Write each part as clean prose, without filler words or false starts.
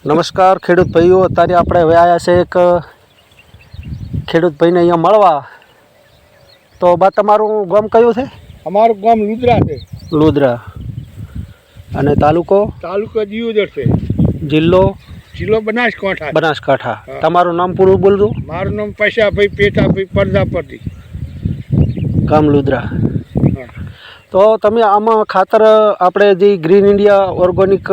નમસ્કાર ખેડૂત ભાઈઓ, અત્યારે આપણે હવે આવ્યા છે એક ખેડૂત ભાઈને અહીંયા મળવા. તો બા તમારું ગામ કયું છે? અમારું ગામ લુદ્રા છે. લુદ્રા. અને તાલુકો? તાલુકો દિયોદર છે. જિલ્લો? જિલ્લો બનાસકાંઠા. બનાસકાંઠા. તમારું નામ પૂરું બોલજો. મારું નામ પૈસાભાઈ પેટાભાઈ પ્રજાપતિ, ગામ લુદ્રા. તો તમે આમાં ખાતર આપણે જે ગ્રીન ઇન્ડિયા ઓર્ગેનિક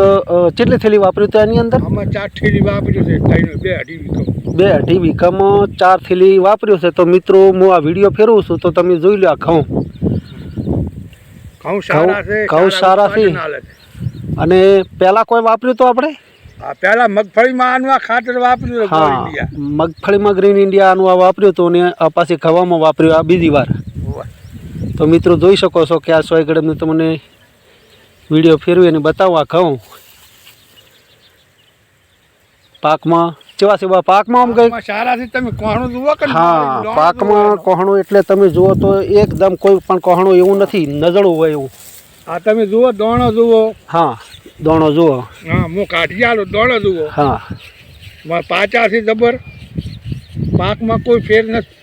કેટલી થેલી વાપર્યું હતું એની અંદર? આમાં 4 થેલી વાપર્યું છે. 2.5 વીઘા. 2.5 વીઘામાં 4 થેલી વાપર્યું છે. તો મિત્રો હું આ વિડીયો ફેરવું છું તો તમે જોઈ લો. આ ઘઉં સારા છે. ઘઉં સારા છે. અને પહેલાં કોઈ વાપર્યું તો આપણે? હા, પહેલાં મગફળીમાં આનું આ ખાતર વાપર્યું. હા, મગફળીમાં ગ્રીન ઇન્ડિયા આનું આ વાપર્યું હતું અને પાછી ઘવામાં વાપર્યું આ બીજી વાર. તો મિત્રો જોઈ શકો છો કે આ 100 ગ્રામનું તમને વિડીયો ફેરવી અને બતાવું. આ ઘઉં પાકમાં કેવા છે? પાકમાં આમ કંઈક સારા છે. તમે કોહણું જુઓ કે? હા, પાકમાં કોહણું એટલે તમે જુઓ તો એકદમ કોઈ પણ કોહણું એવું નથી નજળું હોય એવું. હા, તમે જુઓ, દોણો જુઓ. હા, દોણો જુઓ. હા, હું કાઢી આલો, દોણો જુઓ. હા, પાચા છે જબર. પાકમાં કોઈ ફેર નથી.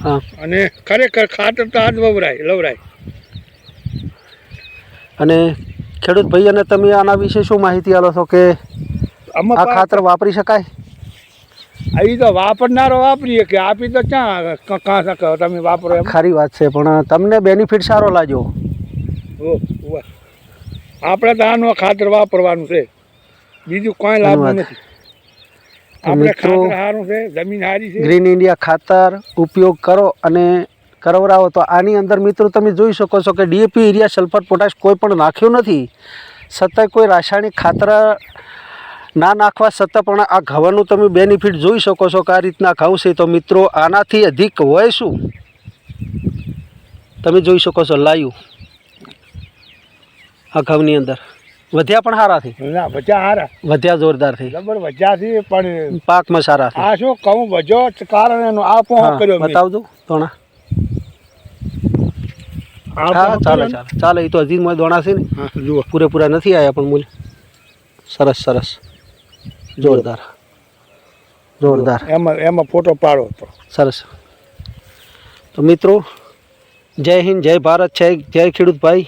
હા, અને ખરેખર ખાતર તો આજ લવરાય. અને ખેડૂત ભાઈને તમે આના વિશે શું માહિતી આલો છો કે આ ખાતર વાપરી શકાય? અહીં તો વાપરનારો વાપરીએ કે આપી તો ક્યાં શકો તમે વાપરો. ખરી વાત છે, પણ તમને બેનિફિટ સારો લાગ્યો. આપણે તો આનું ખાતર વાપરવાનું છે, બીજું કોઈ લાભ નથી. આપણે ખાતર સારું છે, જમીન સારી છે. ગ્રીન ઇન્ડિયા ખાતર ઉપયોગ કરો અને કરવરાવો તો આની અંદર મિત્રો તમે જોઈ શકો છો કે ડીએપી, યુરિયા, સલ્ફર, પોટાશ કોઈ પણ નાખ્યું નથી. છતાંય કોઈ રાસાયણિક ખાતર ના નાખવા છતાં પણ આ ઘઉંનું તમે બેનિફિટ જોઈ શકો છો કે આ રીતના ઘઉં છે. તો મિત્રો આનાથી અધિક હોય શું તમે જોઈ શકો છો. લાયું આ ઘઉંની અંદર વધ્યા પણ સારા થઈ. ના, વધ્યા સારા, વધ્યા જોરદાર થઈ. જબર વધ્યા છે, પણ પાકમાં સારા થઈ. આ શું કહું વધ્યો કારણ એનું આપો કર્યો. બતાવજો તોણા. હા, ચાલે. એ તો હજી દોણા છે ને, જુઓ પૂરેપૂરા નથી આવ્યા પણ મૂલ્ય સરસ સરસ, જોરદાર જોરદાર. એમાં ફોટો પાડો તો સરસ. તો મિત્રો જય હિન્દ, જય ભારત, જય ખેડૂત ભાઈ.